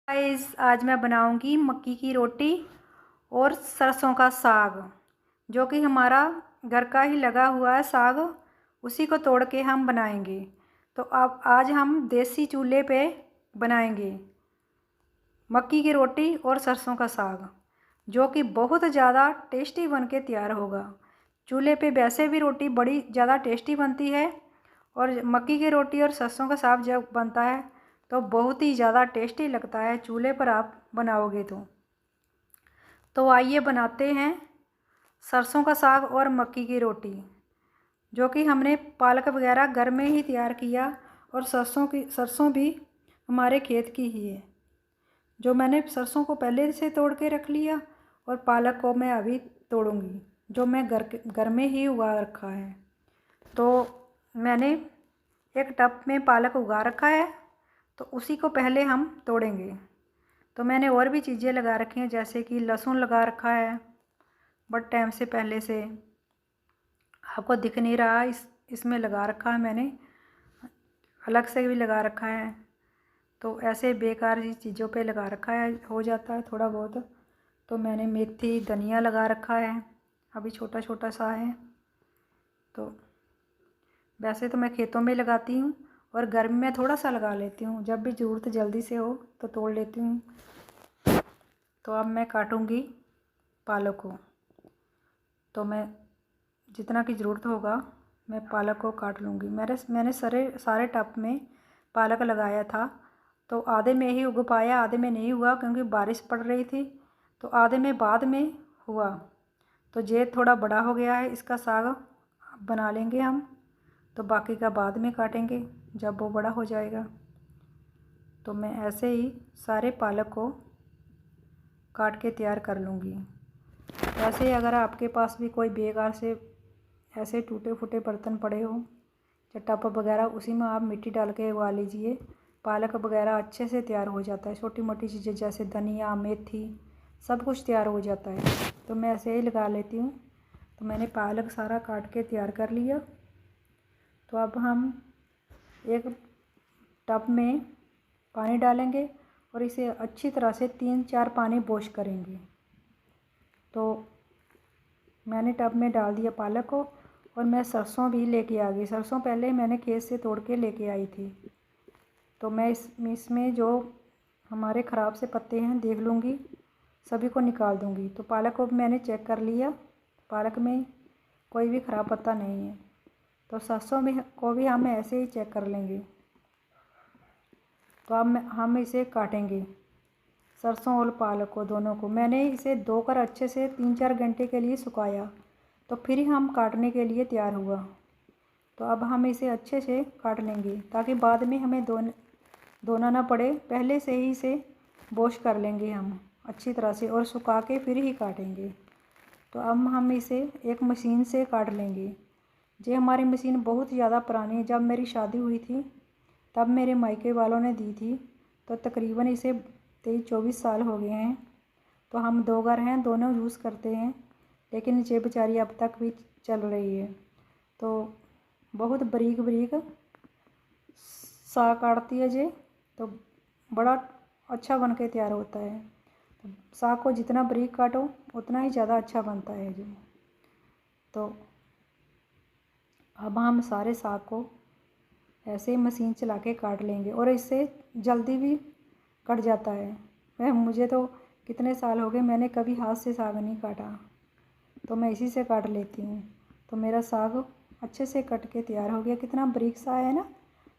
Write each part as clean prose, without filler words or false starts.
Guys आज मैं बनाऊंगी मक्की की रोटी और सरसों का साग, जो कि हमारा घर का ही लगा हुआ है साग। उसी को तोड़ के हम बनाएंगे। तो अब आज हम देसी चूल्हे पे बनाएंगे मक्की की रोटी और सरसों का साग, जो कि बहुत ज़्यादा टेस्टी बन के तैयार होगा। चूल्हे पे वैसे भी रोटी बड़ी ज़्यादा टेस्टी बनती है, और मक्की की रोटी और सरसों का साग जब बनता है तो बहुत ही ज़्यादा टेस्टी लगता है चूल्हे पर आप बनाओगे तो आइए बनाते हैं सरसों का साग और मक्की की रोटी, जो कि हमने पालक वगैरह घर में ही तैयार किया। और सरसों भी हमारे खेत की ही है, जो मैंने सरसों को पहले से तोड़ के रख लिया, और पालक को मैं अभी तोड़ूंगी, जो मैं घर में ही उगा रखा है। तो मैंने एक टब में पालक उगा रखा है, तो उसी को पहले हम तोड़ेंगे। तो मैंने और भी चीज़ें लगा रखी हैं, जैसे कि लहसुन लगा रखा है बट टाइम से पहले से, आपको दिख नहीं रहा, इसमें लगा रखा है मैंने, अलग से भी लगा रखा है। तो ऐसे बेकार सी चीज़ों पे लगा रखा है, हो जाता है थोड़ा बहुत। तो मैंने मेथी धनिया लगा रखा है, अभी छोटा छोटा सा है। तो वैसे तो मैं खेतों में लगाती हूँ, और गर्मी में थोड़ा सा लगा लेती हूँ, जब भी ज़रूरत जल्दी से हो तो तोड़ लेती हूँ। तो अब मैं काटूँगी पालक को। तो मैं जितना की ज़रूरत होगा मैं पालक को काट लूँगी। मैंने सारे टब में पालक लगाया था, तो आधे में ही उग पाया, आधे में नहीं हुआ क्योंकि बारिश पड़ रही थी। तो आधे में बाद में हुआ। तो ये थोड़ा बड़ा हो गया है, इसका साग बना लेंगे हम। तो बाकी का बाद में काटेंगे जब वो बड़ा हो जाएगा। तो मैं ऐसे ही सारे पालक को काट के तैयार कर लूँगी। वैसे अगर आपके पास भी कोई बेकार से ऐसे टूटे फूटे बर्तन पड़े हो या टब वगैरह, उसी में आप मिट्टी डाल के उगा लीजिए। पालक वगैरह अच्छे से तैयार हो जाता है। छोटी मोटी चीज़ें जैसे धनिया मेथी सब कुछ तैयार हो जाता है। तो मैं ऐसे ही लगा लेती हूँ। तो मैंने पालक सारा काट के तैयार कर लिया। तो अब हम एक टब में पानी डालेंगे और इसे अच्छी तरह से 3-4 पानी वॉश करेंगे। तो मैंने टब में डाल दिया पालक को, और मैं सरसों भी लेके आ गई। सरसों पहले मैंने खेत से तोड़ के लेके आई थी। तो मैं इसमें जो हमारे ख़राब से पत्ते हैं देख लूँगी, सभी को निकाल दूँगी। तो पालक को मैंने चेक कर लिया, पालक में कोई भी ख़राब पत्ता नहीं है। तो सरसों में को भी हम ऐसे ही चेक कर लेंगे। तो अब हम इसे काटेंगे, सरसों और पालक को दोनों को। मैंने इसे धोकर अच्छे से 3-4 घंटे के लिए सुखाया, तो फिर ही हम काटने के लिए तैयार हुआ। तो अब हम इसे अच्छे से काट लेंगे, ताकि बाद में हमें धोना ना पड़े। पहले से ही इसे वॉश कर लेंगे हम अच्छी तरह से, और सुखा के फिर ही काटेंगे। तो अब हम इसे एक मशीन से काट लेंगे। ये हमारी मशीन बहुत ज़्यादा पुरानी है, जब मेरी शादी हुई थी तब मेरे मायके वालों ने दी थी। तो तकरीबन इसे 23-24 साल हो गए हैं। तो हम 2 घर हैं, दोनों यूज़ करते हैं, लेकिन ये बेचारी अब तक भी चल रही है। तो बहुत बारीक बारीक साग काटती है ये, तो बड़ा अच्छा बन के तैयार होता है। तो साग को जितना बारीक काटो उतना ही ज़्यादा अच्छा बनता है ये। तो अब हम सारे साग को ऐसे ही मशीन चला के काट लेंगे, और इससे जल्दी भी कट जाता है। मुझे तो कितने साल हो गए, मैंने कभी हाथ से साग नहीं काटा, तो मैं इसी से काट लेती हूँ। तो मेरा साग अच्छे से कट के तैयार हो गया। कितना बारीक सा है ना,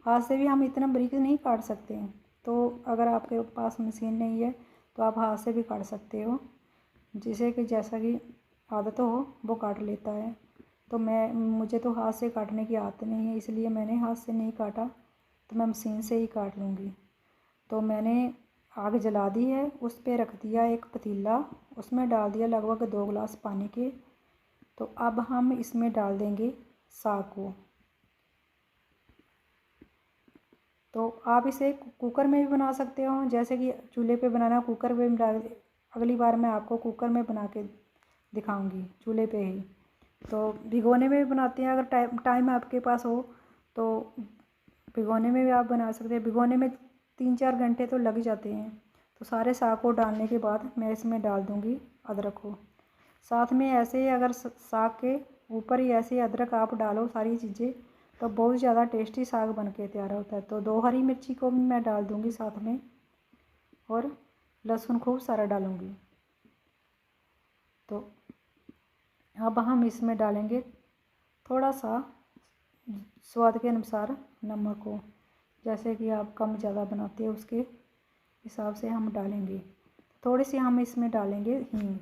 हाथ से भी हम इतना बारीक नहीं काट सकते हैं। तो अगर आपके पास मशीन नहीं है तो आप हाथ से भी काट सकते हो, जिसे कि जैसा कि आदत हो वो काट लेता है। तो मुझे तो हाथ से काटने की आदत नहीं है, इसलिए मैंने हाथ से नहीं काटा, तो मैं मशीन से ही काट लूँगी। तो मैंने आग जला दी है, उस पर रख दिया एक पतीला, उसमें डाल दिया लगभग 2 गिलास पानी के। तो अब हम इसमें डाल देंगे साग को। तो आप इसे कुकर में भी बना सकते हो, जैसे कि चूल्हे पे बनाना, कुकर में भी डाल। अगली बार मैं आपको कुकर में बना के दिखाऊंगी, चूल्हे पे ही। तो भिगोने में भी बनाते हैं, अगर टाइम आपके पास हो तो भिगोने में भी आप बना सकते हैं। भिगोने में 3-4 घंटे तो लग जाते हैं। तो सारे साग को डालने के बाद मैं इसमें डाल दूँगी अदरक को। साथ में ऐसे ही अगर साग के ऊपर ही ऐसे अदरक आप डालो सारी चीज़ें, तो बहुत ज़्यादा टेस्टी साग बन के तैयार होता है। तो 2 हरी मिर्ची को भी मैं डाल दूँगी साथ में, और लहसुन खूब सारा डालूँगी। तो अब हम इसमें डालेंगे थोड़ा सा स्वाद के अनुसार नमक को, जैसे कि आप कम ज़्यादा बनाते हैं उसके हिसाब से हम डालेंगे। थोड़ी सी हम इसमें डालेंगे हींग।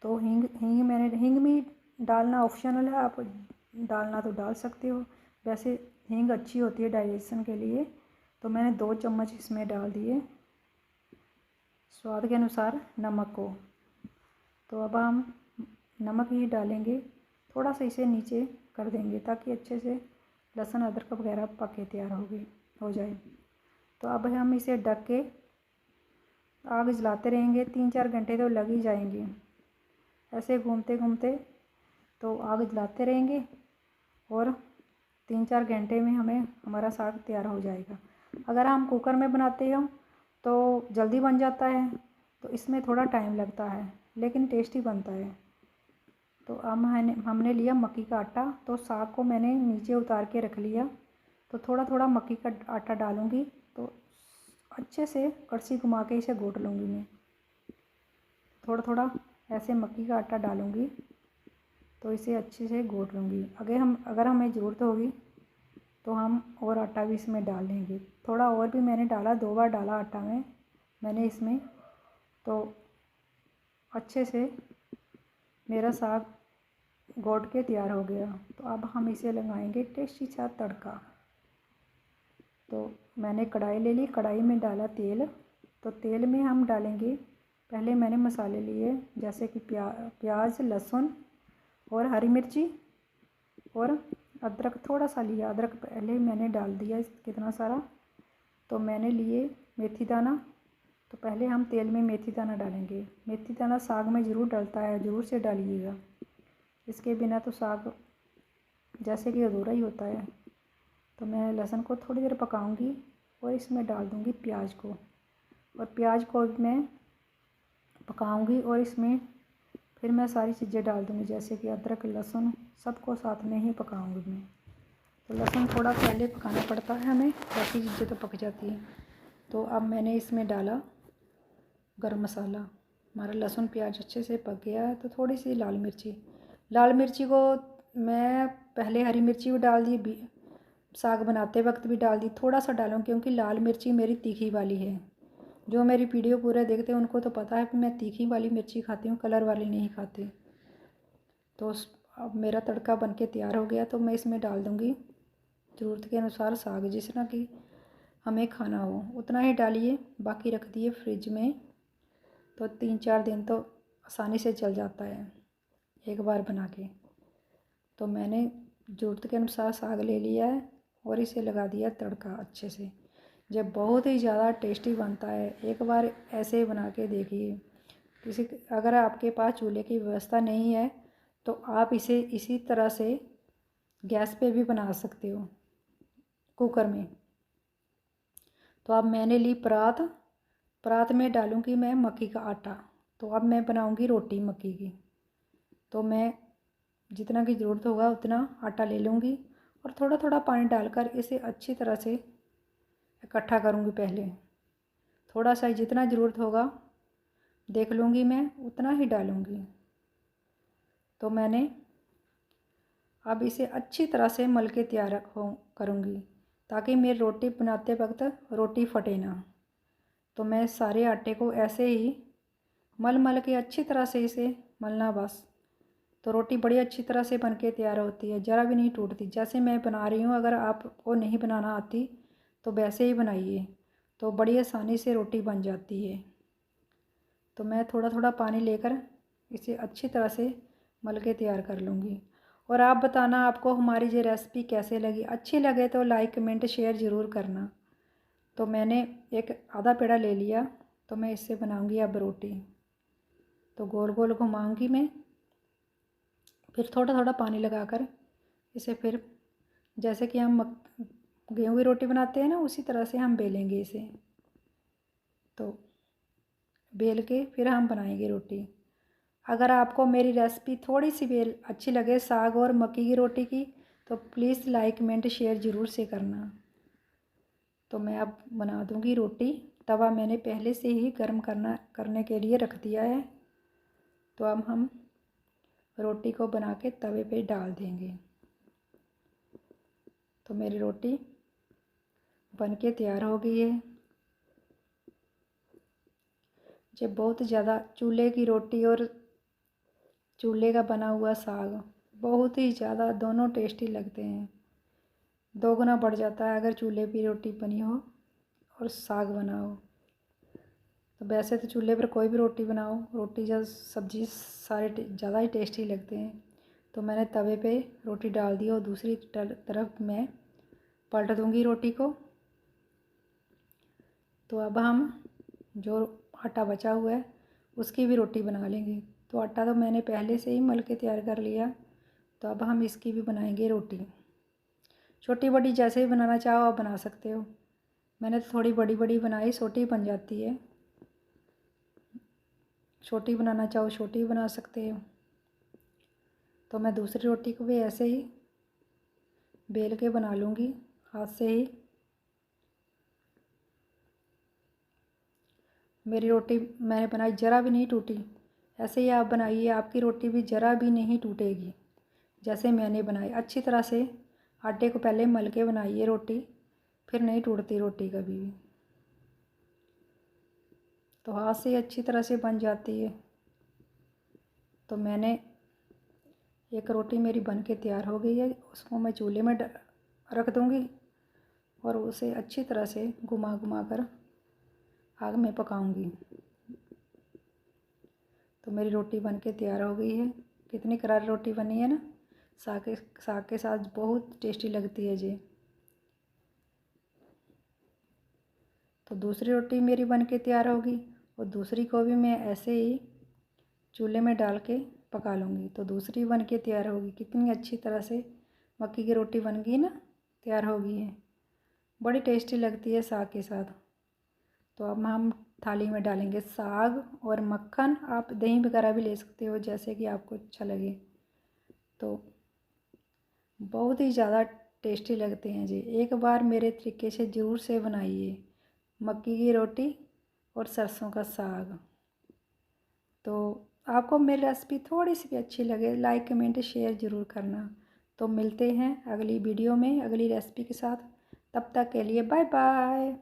तो हींग भी डालना ऑप्शनल है, आप डालना तो डाल सकते हो। वैसे हींग अच्छी होती है डाइजेशन के लिए। तो मैंने 2 चम्मच इसमें डाल दिए, स्वाद के अनुसार नमक को। तो अब हम नमक ही डालेंगे, थोड़ा सा इसे नीचे कर देंगे ताकि अच्छे से लहसुन अदरक वगैरह पक के तैयार हो जाए। तो अब हम इसे ढक के आग जलाते रहेंगे, 3-4 घंटे तो लग ही जाएंगे। ऐसे घूमते घूमते तो आग जलाते रहेंगे, और 3-4 घंटे में हमारा साग तैयार हो जाएगा। अगर हम कुकर में बनाते हो तो जल्दी बन जाता है, तो इसमें थोड़ा टाइम लगता है लेकिन टेस्टी बनता है। तो अब हमने लिया मक्की का आटा। तो साग को मैंने नीचे उतार के रख लिया। तो थोड़ा थोड़ा मक्की का आटा डालूँगी, तो अच्छे से कड़छी घुमा के इसे घोट लूँगी मैं। थोड़ा थोड़ा ऐसे मक्की का आटा डालूँगी, तो इसे अच्छे से घोट लूँगी। अगर हमें ज़रूरत होगी तो हम और आटा भी इसमें डाल लेंगे। थोड़ा और भी मैंने डाला, 2 बार डाला आटा मैंने इसमें। तो अच्छे से मेरा साग घोट के तैयार हो गया। तो अब हम इसे लगाएंगे टेस्टी सा तड़का। तो मैंने कढ़ाई ले ली, कढ़ाई में डाला तेल। तो तेल में हम डालेंगे, पहले मैंने मसाले लिए जैसे कि प्याज, लहसुन और हरी मिर्ची और अदरक थोड़ा सा लिया। अदरक पहले मैंने डाल दिया कितना सारा। तो मैंने लिए मेथी दाना। तो पहले हम तेल में मेथी दाना डालेंगे। मेथी दाना साग में ज़रूर डलता है, ज़रूर से डालिएगा। इसके बिना तो साग जैसे कि अधूरा ही होता है। तो मैं लहसुन को थोड़ी देर पकाऊंगी और इसमें डाल दूंगी प्याज को, और प्याज को भी मैं पकाऊंगी, और इसमें फिर मैं सारी चीज़ें डाल दूंगी जैसे कि अदरक, लहसुन सबको साथ में ही पकाऊंगी मैं। तो लहसुन थोड़ा पहले पकाना पड़ता है हमें, बाकी चीज़ें तो पक जाती हैं। तो अब मैंने इसमें डाला गरम मसाला। हमारा लहसुन प्याज अच्छे से पक गया है। तो थोड़ी सी लाल मिर्ची को मैं पहले हरी मिर्ची भी डाल दी, साग बनाते वक्त भी डाल दी। थोड़ा सा डालूँ क्योंकि लाल मिर्ची मेरी तीखी वाली है। जो मेरी वीडियो पूरे देखते हैं उनको तो पता है कि मैं तीखी वाली मिर्ची खाती हूँ, कलर वाली नहीं खाती। तो अब मेरा तड़का बनके तैयार हो गया। तो मैं इसमें डाल दूँगी ज़रूरत के अनुसार साग, जितना कि हमें खाना हो उतना ही डालिए। बाकी रख दिए फ्रिज में, तो 3-4 दिन तो आसानी से चल जाता है एक बार बना के। तो मैंने ज़रूरत के अनुसार साग ले लिया है और इसे लगा दिया तड़का अच्छे से। जब बहुत ही ज़्यादा टेस्टी बनता है, एक बार ऐसे बना के देखिए। अगर आपके पास चूल्हे की व्यवस्था नहीं है तो आप इसे इसी तरह से गैस पे भी बना सकते हो, कुकर में। तो अब मैंने ली परात में डालूँगी मैं मक्की का आटा। तो अब मैं बनाऊँगी रोटी मक्की की। तो मैं जितना की ज़रूरत होगा उतना आटा ले लूँगी, और थोड़ा थोड़ा पानी डालकर इसे अच्छी तरह से इकट्ठा करूँगी। पहले थोड़ा सा जितना ज़रूरत होगा देख लूँगी, मैं उतना ही डालूँगी। तो मैंने अब इसे अच्छी तरह से मल के तैयार करूँगी ताकि मेरी रोटी बनाते वक्त रोटी फटे ना। तो मैं सारे आटे को ऐसे ही मल के अच्छी तरह से इसे मलना बस। तो रोटी बड़ी अच्छी तरह से बन के तैयार होती है, ज़रा भी नहीं टूटती। जैसे मैं बना रही हूँ, अगर आपको नहीं बनाना आती तो वैसे ही बनाइए, तो बड़ी आसानी से रोटी बन जाती है। तो मैं थोड़ा थोड़ा पानी लेकर इसे अच्छी तरह से मल के तैयार कर लूँगी। और आप बताना आपको हमारी ये रेसिपी कैसे लगी। अच्छी लगे तो लाइक, कमेंट, शेयर ज़रूर करना। तो मैंने एक आधा पेड़ा ले लिया। तो मैं इससे बनाऊँगी अब रोटी। तो गोल गोल घुमाऊँगी मैं, फिर थोड़ा थोड़ा पानी लगाकर इसे फिर जैसे कि हम गेहूं की रोटी बनाते हैं ना, उसी तरह से हम बेलेंगे इसे। तो बेल के फिर हम बनाएंगे रोटी। अगर आपको मेरी रेसिपी थोड़ी सी भी अच्छी लगे साग और मक्की की रोटी की, तो प्लीज़ लाइक कमेंट शेयर ज़रूर से करना। तो मैं अब बना दूंगी रोटी। तवा मैंने पहले से ही गर्म करने के लिए रख दिया है। तो अब हम रोटी को बना के तवे पे डाल देंगे। तो मेरी रोटी बन के तैयार हो गई है। जब बहुत ज़्यादा चूल्हे की रोटी और चूल्हे का बना हुआ साग बहुत ही ज़्यादा दोनों टेस्टी लगते हैं। दोगुना बढ़ जाता है अगर चूल्हे की रोटी बनी हो और साग बना हो। तो वैसे तो चूल्हे पर कोई भी रोटी बनाओ, रोटी या सब्ज़ी सारे ज़्यादा ही टेस्टी लगते हैं। तो मैंने तवे पे रोटी डाल दी और दूसरी तरफ मैं पलट दूंगी रोटी को। तो अब हम जो आटा बचा हुआ है उसकी भी रोटी बना लेंगे। तो आटा तो मैंने पहले से ही मल के तैयार कर लिया। तो अब हम इसकी भी बनाएंगे रोटी। छोटी बड़ी जैसे भी बनाना चाहो आप बना सकते हो। मैंने तो थोड़ी बड़ी बड़ी बनाई, छोटी बन जाती है। छोटी बनाना चाहो छोटी बना सकते हो। तो मैं दूसरी रोटी को भी ऐसे ही बेल के बना लूँगी हाथ से ही। मेरी रोटी मैंने बनाई ज़रा भी नहीं टूटी। ऐसे ही आप बनाइए, आपकी रोटी भी ज़रा भी नहीं टूटेगी। जैसे मैंने बनाई अच्छी तरह से आटे को पहले मल के बनाइए रोटी, फिर नहीं टूटती रोटी कभी भी। तो हाथ से अच्छी तरह से बन जाती है। तो मैंने एक रोटी मेरी बन के तैयार हो गई है। उसको मैं चूल्हे में रख दूँगी और उसे अच्छी तरह से घुमा घुमा कर आग में पकाऊंगी। तो मेरी रोटी बन के तैयार हो गई है। कितनी करारी रोटी बनी है ना, साग के साथ बहुत टेस्टी लगती है जी। तो दूसरी रोटी मेरी बन के तैयार होगी और दूसरी को भी मैं ऐसे ही चूल्हे में डाल के पका लूँगी। तो दूसरी बन के तैयार होगी। कितनी अच्छी तरह से मक्की की रोटी बन गई ना, तैयार हो गई है। बड़ी टेस्टी लगती है साग के साथ। तो अब हम थाली में डालेंगे साग और मक्खन। आप दही वगैरह भी ले सकते हो जैसे कि आपको अच्छा लगे। तो बहुत ही ज़्यादा टेस्टी लगते हैं जी। एक बार मेरे तरीके से ज़रूर से बनाइए मक्की की रोटी और सरसों का साग। तो आपको मेरी रेसिपी थोड़ी सी भी अच्छी लगे लाइक कमेंट शेयर ज़रूर करना। तो मिलते हैं अगली वीडियो में अगली रेसिपी के साथ। तब तक के लिए बाय बाय।